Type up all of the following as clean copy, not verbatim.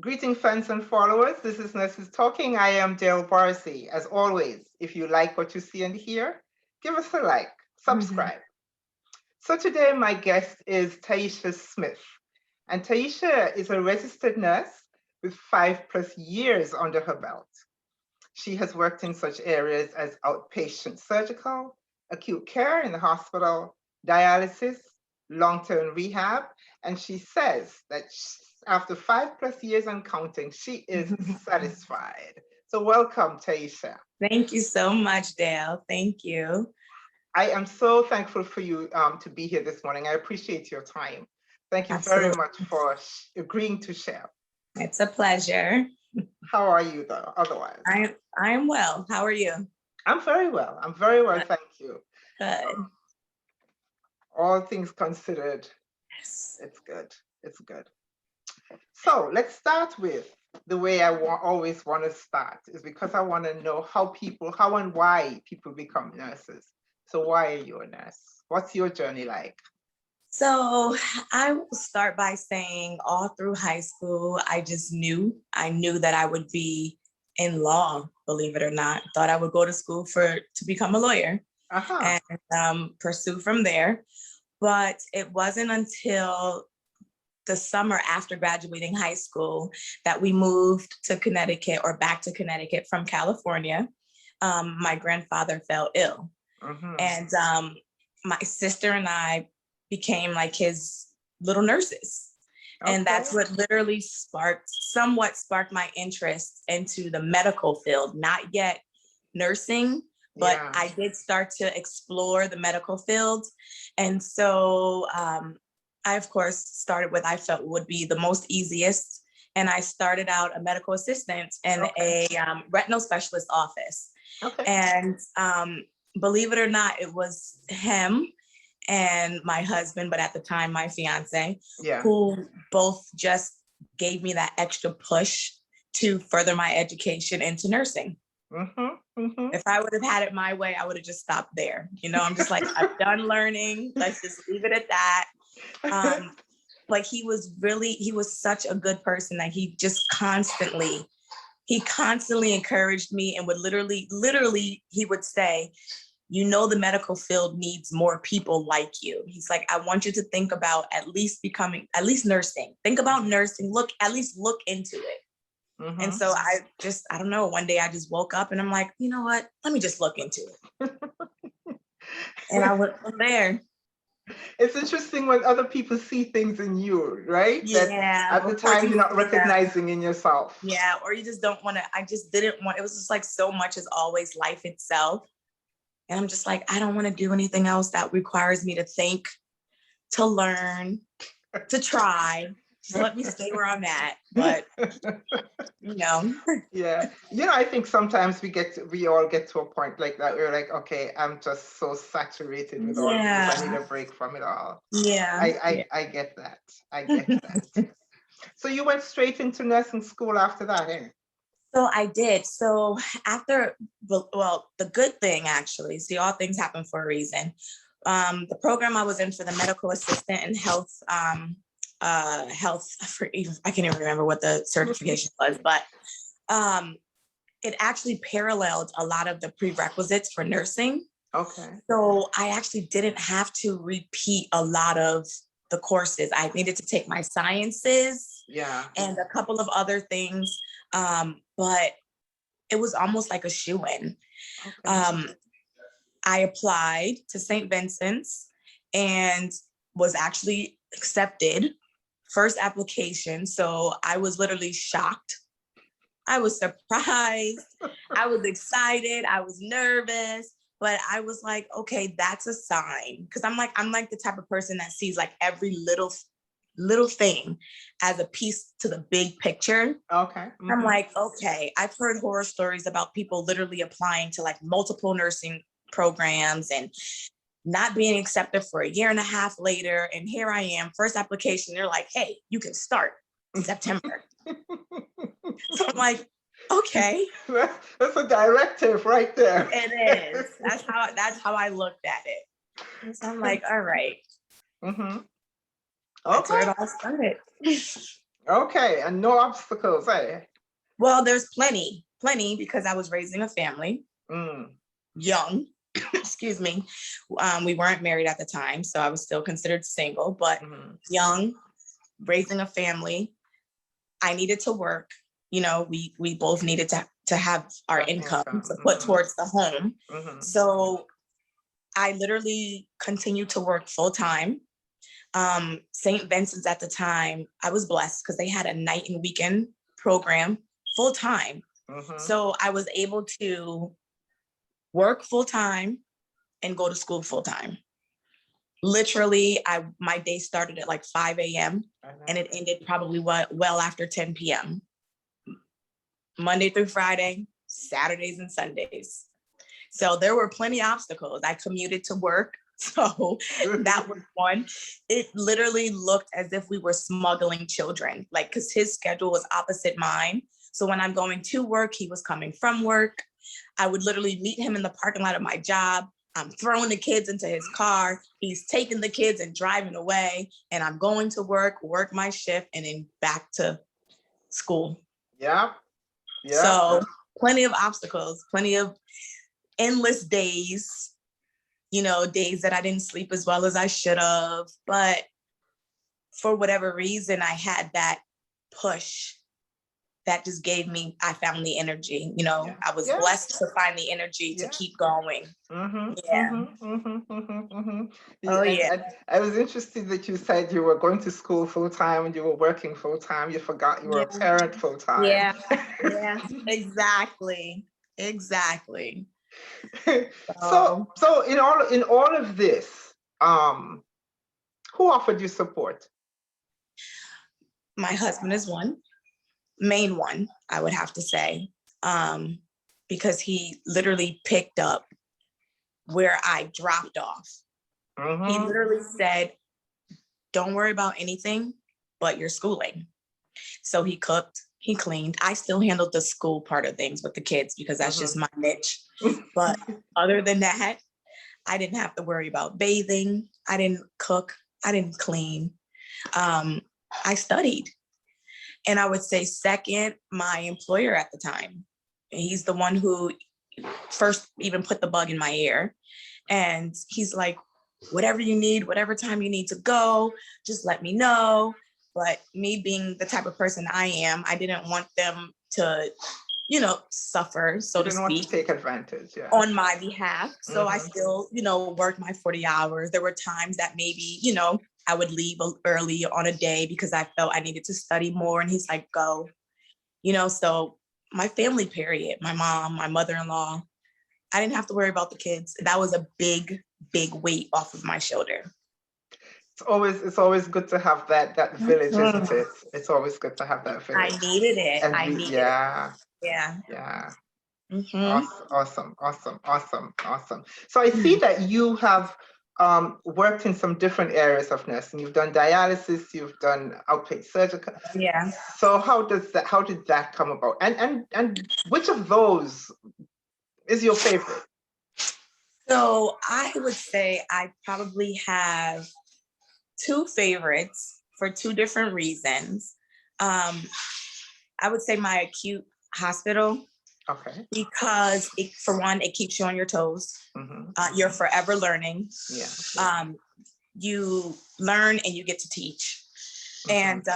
Greeting fans and followers. This is Nurses Talking. I am Dale Barzi. As always, if you like what you see and hear, give us a like, subscribe. So today my guest is Tyisha Smith. And Taisha is a registered nurse with 5+ years under her belt. She has worked in such areas as outpatient surgical, acute care in the hospital, dialysis, long-term rehab, and she says that after 5+ years and counting, she is satisfied. So welcome, Taisha. Thank you so much, Dale. Thank you. I am so thankful for you to be here this morning. I appreciate your time. Thank you very Absolutely. much for agreeing to share. It's a pleasure. How are you, though, otherwise? I am well. How are you? I'm very well. I'm very well, thank you. Good. All things considered, Yes. it's good. It's good. So let's start with the way I always want to start is because I want to know how and why people become nurses. So why are you a nurse? What's your journey like? So I will start by saying all through high school, I knew that I would be in law, believe it or not. Thought I would go to school to become a lawyer and pursue from there. But it wasn't until the summer after graduating high school that we moved to Connecticut or back to Connecticut from California. My grandfather fell ill. And my sister and I became like his little nurses. Okay. And that's what literally somewhat sparked my interest into the medical field, not yet nursing, but I did start to explore the medical field. And so I, of course, started with I felt would be the most easiest. And I started out a medical assistant in a retinal specialist office. Okay. And believe it or not, it was him and my husband, but at the time, my fiance, who both just gave me that extra push to further my education into nursing. If I would have had it my way, I would have just stopped there. You know, I'm just like, I'm done learning. Let's just leave it at that. But he was such a good person that he constantly encouraged me and would literally, he would say, you know, the medical field needs more people like you. He's like, I want you to think about at least nursing. Think about nursing. Look into it. And so I don't know, one day I just woke up and I'm like, you know what? Let me just look into it. And I went from there. It's interesting when other people see things in you, right? Yeah. That at the time you're not recognizing in yourself. Yeah, or you just don't want to. I just didn't want. It was just like so much as always life itself, and I'm just like, I don't want to do anything else that requires me to think, to learn, to try. So let me stay where I'm at. But you know. Yeah. You know, I think sometimes we all get to a point like that. We're like, okay, I'm just so saturated with all of this. I need a break from it all. Yeah. I get that. I get that. So you went straight into nursing school after that, eh? So I did. So after, well, the good thing actually, see, all things happen for a reason. The program I was in for the medical assistant and health, I can't even remember what the certification was, but it actually paralleled a lot of the prerequisites for nursing. Okay. So I actually didn't have to repeat a lot of the courses. I needed to take my sciences and a couple of other things, but it was almost like a shoo-in. Okay. I applied to St. Vincent's and was actually accepted. First application. So I was literally shocked. I was surprised. I was excited. I was nervous, but I was like, okay, that's a sign. Cause I'm like the type of person that sees like every little thing as a piece to the big picture. Okay. I'm like, okay, I've heard horror stories about people literally applying to like multiple nursing programs and not being accepted for a year and a half later. And here I am, first application, they're like, hey, you can start in September. So I'm like, okay. That's a directive right there. It is. That's how I looked at it. So I'm like, all right. Okay. That's where it all started. Okay, and no obstacles, eh? Well, there's plenty because I was raising a family, Mm. young, excuse me. We weren't married at the time, so I was still considered single, but young, raising a family. I needed to work. You know, we both needed to have our income to put towards the home. So I literally continued to work full time. St. Vincent's at the time, I was blessed because they had a night and weekend program full time. So I was able to work full time and go to school full time. Literally, my day started at like 5 a.m. and it ended probably well after 10 p.m. Monday through Friday, Saturdays and Sundays. So there were plenty of obstacles. I commuted to work. So that was one. It literally looked as if we were smuggling children, like, because his schedule was opposite mine. So when I'm going to work, he was coming from work. I would literally meet him in the parking lot of my job. I'm throwing the kids into his car. He's taking the kids and driving away. And I'm going to work my shift, and then back to school. Yeah. So plenty of obstacles, plenty of endless days, you know, days that I didn't sleep as well as I should have. But for whatever reason, I had that push that just I found the energy, you know, I was blessed to find the energy to keep going. Oh, yeah. I was interested that you said you were going to school full time and you were working full time. You forgot you were a parent full time. Yeah, exactly. So in all of this, who offered you support? My husband is one. Main one, I would have to say, because he literally picked up where I dropped off. He literally said, don't worry about anything but your schooling. So he cooked, he cleaned. I still handled the school part of things with the kids because that's just my niche. But other than that, I didn't have to worry about bathing. I didn't cook. I didn't clean. I studied. And I would say second, my employer at the time. He's the one who first even put the bug in my ear. And he's like, whatever you need, whatever time you need to go, just let me know. But me being the type of person I am, I didn't want them to, you know, suffer, so to speak. Want to take advantage, on my behalf. So I still, you know, worked my 40 hours. There were times that maybe, you know, I would leave early on a day because I felt I needed to study more. And he's like, go, you know, so my family, period, my mom, my mother-in-law, I didn't have to worry about the kids. That was a big, big weight off of my shoulder. It's always good to have that village, isn't it? It's always good to have that village. I needed it. It. Yeah. Awesome. So I see that you have worked in some different areas of nursing. You've done dialysis, you've done outpatient surgical. Yeah. So how did that come about? And which of those is your favorite? So I would say I probably have two favorites for two different reasons. I would say my acute hospital. Okay. Because for one, it keeps you on your toes. You're forever learning. Yeah. You learn and you get to teach. And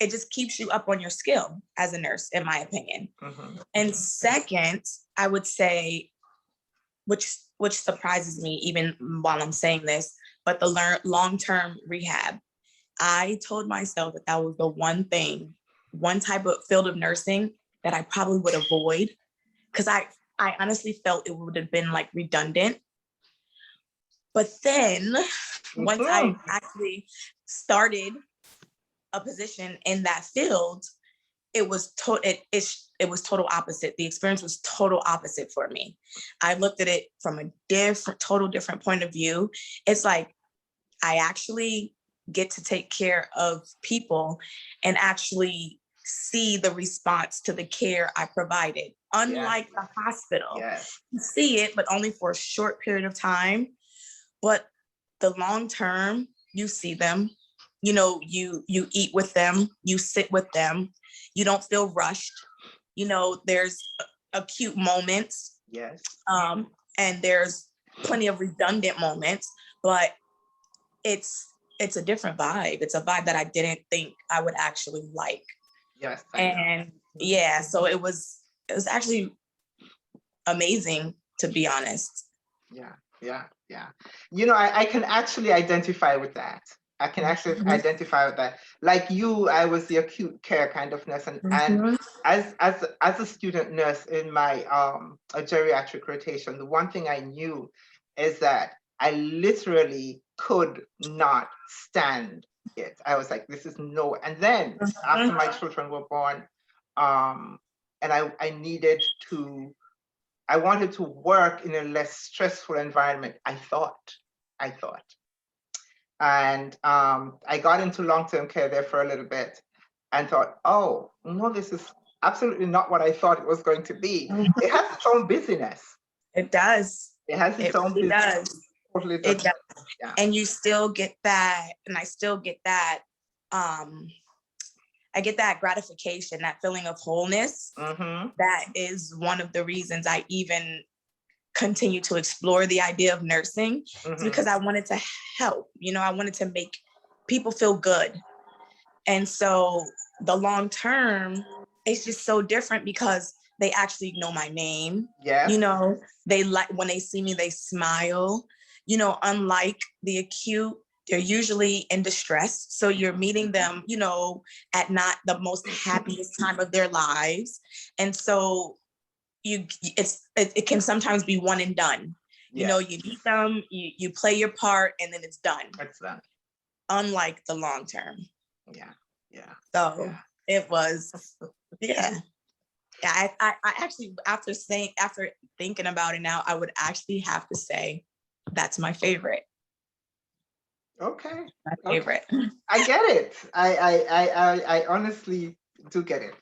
it just keeps you up on your skill as a nurse, in my opinion. And second, I would say, which surprises me even while I'm saying this, but the long-term rehab. I told myself that was the one type of field of nursing that I probably would avoid, because I honestly felt it would have been like redundant. But then once I actually started a position in that field, it was total opposite. The experience was total opposite for me. I looked at it from a total different point of view. It's like I actually get to take care of people and actually see the response to the care I provided. Unlike the hospital, you see it, but only for a short period of time. But the long term, you see them you know, you eat with them, you sit with them, you don't feel rushed. You know, there's acute moments. Yes. And there's plenty of redundant moments, but it's a different vibe. It's a vibe that I didn't think I would actually like. Yes. And yeah, so it was actually amazing, to be honest. Yeah. You know, I can actually identify with that. I can actually identify with that. Like you, I was the acute care kind of nurse, and as a student nurse in my a geriatric rotation, the one thing I knew is that I literally could not stand it. I was like, this is no. And then after my children were born, and I needed to, I wanted to work in a less stressful environment. I thought. And I got into long-term care there for a little bit and thought, oh, no, this is absolutely not what I thought it was going to be. It has its own busyness. It does. It has its own business. Does. Totally It does. does. Yeah. And you still get that, and I still get that, I get that gratification, that feeling of wholeness. That is one of the reasons I even continue to explore the idea of nursing, because I wanted to help, you know, I wanted to make people feel good. And so the long term, it's just so different because they actually know my name. Yes. You know, they like, when they see me, they smile. You know, unlike the acute, they're usually in distress. So you're meeting them, you know, at not the most happiest time of their lives. And so it can sometimes be one and done. You know, you meet them, you play your part, and then it's done. It's done. Unlike the long term. Yeah. So it was, yeah. I actually, after thinking about it now, I would actually have to say that's my favorite. Okay. My favorite. I get it. I honestly do get it.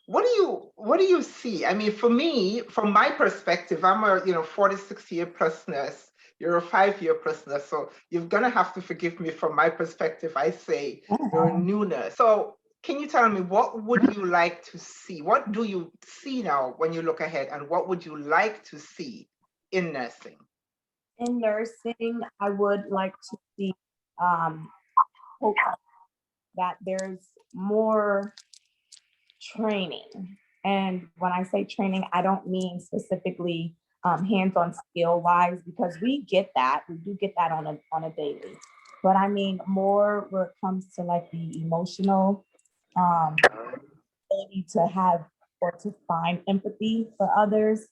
What do you see? I mean, for me, from my perspective, I'm a 46-year plus nurse. You're a 5-year plus nurse, so you're gonna have to forgive me from my perspective. I say you're a new nurse. So can you tell me, what would you like to see? What do you see now when you look ahead, and what would you like to see in nursing? In nursing, I would like to see hope that there's more training. And when I say training, I don't mean specifically hands-on skill wise, because we get that. We do get that on a daily. But I mean more where it comes to like the emotional ability to have or to find empathy for others.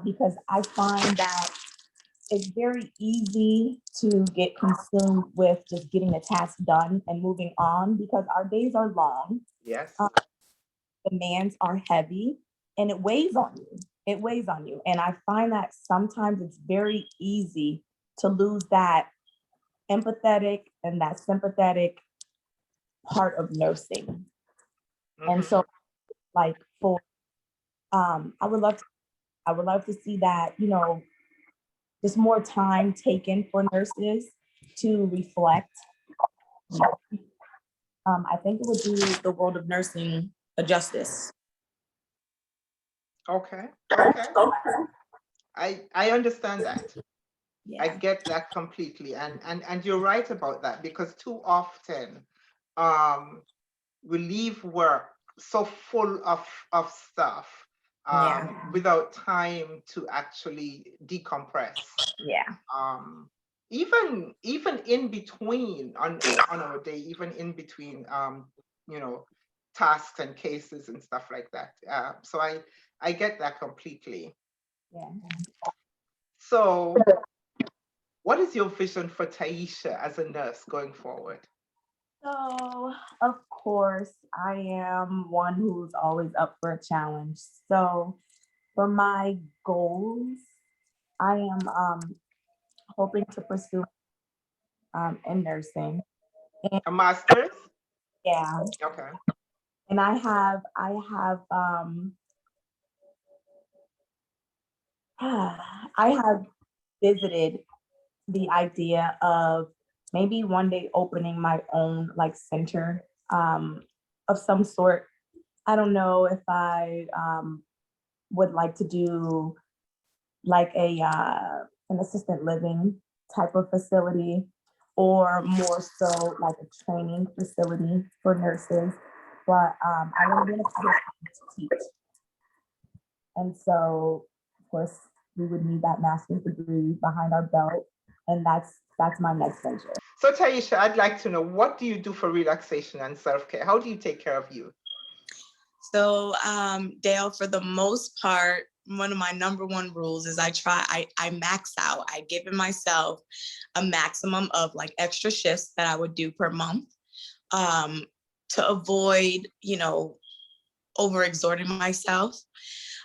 Because I find that it's very easy to get consumed with just getting the task done and moving on, because our days are long. Yes. Demands are heavy, and it weighs on you. And I find that sometimes it's very easy to lose that empathetic and that sympathetic part of nursing. And so like for I would love to see that, you know, just more time taken for nurses to reflect. I think it would do the world of nursing a justice. Okay. I understand that. Yeah. I get that completely. And you're right about that, because too often we leave work so full of stuff without time to actually decompress. Even in between on our day, even in between tasks and cases and stuff like that. So I get that completely. So what is your vision for Tyisha as a nurse going forward? So, of course, I am one who's always up for a challenge. So, for my goals, I am hoping to pursue in nursing. A master's? Yeah. Okay. And I have I have visited the idea of maybe one day opening my own like center of some sort. I don't know if I would like to do like an assisted living type of facility, or more so like a training facility for nurses. But I want to be in a position to teach. And so, of course, we would need that master's degree behind our belt. And that's my next venture. So Taisha, I'd like to know, what do you do for relaxation and self-care? How do you take care of you? So Dale, for the most part, one of my number one rules is I max out. I give myself a maximum of like extra shifts that I would do per month to avoid, overexerting myself.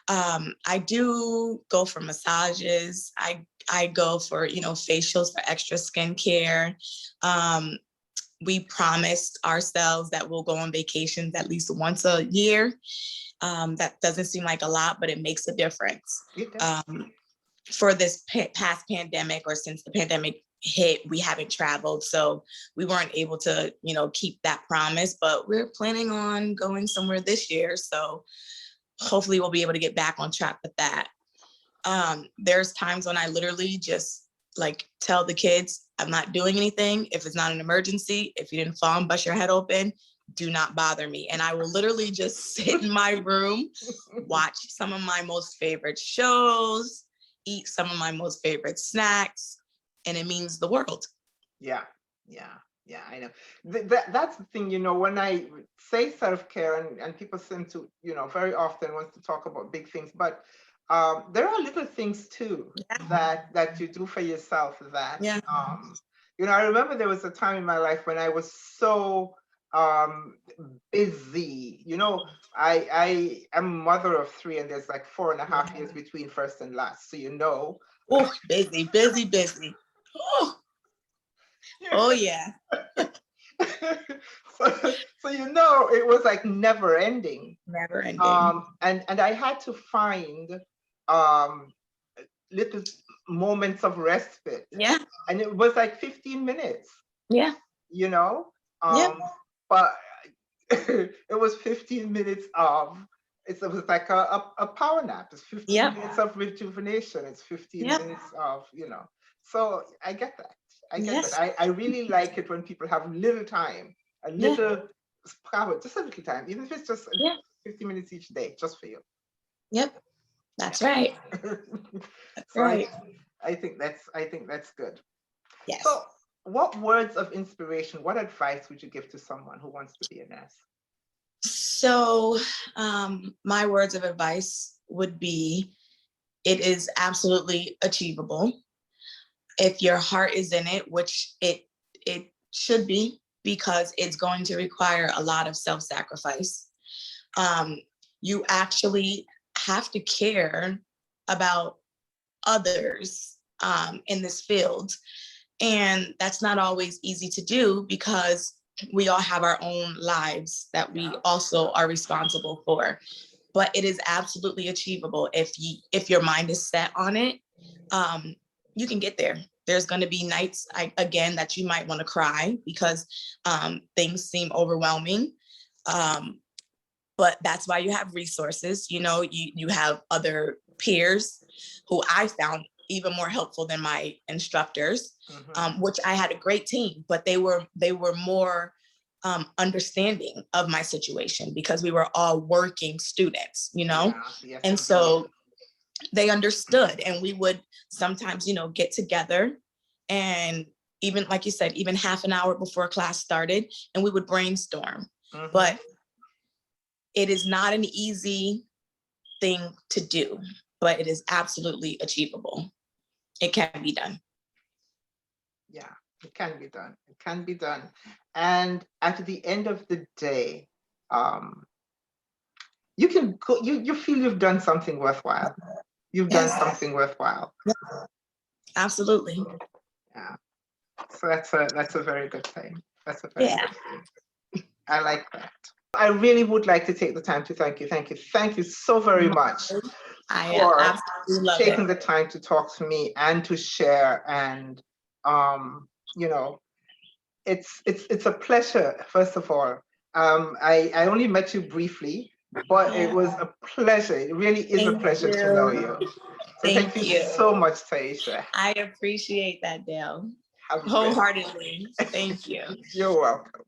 I do go for massages. I go for, facials for extra skincare. We promised ourselves that we'll go on vacations at least once a year. That doesn't seem like a lot, but it makes a difference. For this past pandemic, or since the pandemic hit, we haven't traveled. So we weren't able to, keep that promise, but we're planning on going somewhere this year. So hopefully we'll be able to get back on track with that. There's times when I literally just like tell the kids, I'm not doing anything. If it's not an emergency, if you didn't fall and bust your head open, do not bother me. And I will literally just sit in my room, watch some of my most favorite shows, eat some of my most favorite snacks, and it means the world. Yeah, I know. That's the thing, when I say self-care, and people seem to, very often want to talk about big things, but there are little things too that you do for yourself that, I remember there was a time in my life when I was so busy. I am a mother of 3, and there's like 4.5 years between first and last. So, Oh, busy. Oh yeah. so it was like never ending. And I had to find little moments of respite. Yeah. And it was like 15 minutes. Yeah. But it was 15 minutes of, it was like a power nap. It's 15 minutes of rejuvenation. It's 15 minutes of, So I get that. I get that. I really like it when people have little time, a little power, just a little time, even if it's just 15 minutes each day, just for you. Yep. That's right. That's right. I think that's good. Yes. So what words of inspiration, what advice would you give to someone who wants to be a nurse? So my words of advice would be, it is absolutely achievable. If your heart is in it, which it should be, because it's going to require a lot of self-sacrifice. You actually have to care about others in this field. And that's not always easy to do, because we all have our own lives that we also are responsible for. But it is absolutely achievable if your mind is set on it. You can get there. There's going to be nights, again, that you might want to cry because things seem overwhelming. But that's why you have resources. You have other peers who I found even more helpful than my instructors, which I had a great team, but they were more understanding of my situation, because we were all working students, and so they understood, and we would sometimes, get together, and even like you said, even half an hour before class started, and we would brainstorm. But it is not an easy thing to do, but it is absolutely achievable. It can be done. Yeah, it can be done. It can be done. And at the end of the day, you can go, you feel you've done something worthwhile. You've done something worthwhile. Absolutely. Yeah. So that's a very good thing. That's a very good thing. I like that. I really would like to take the time to thank you. Thank you so very much for taking the time to talk to me and to share and You know, it's a pleasure, first of all. I only met you briefly, but it was a pleasure. It really is a Thank pleasure to know you. you. So thank Thank you you. so much, Taisha. I appreciate that, Dale. Have a great Wholeheartedly. Thank you. You're welcome.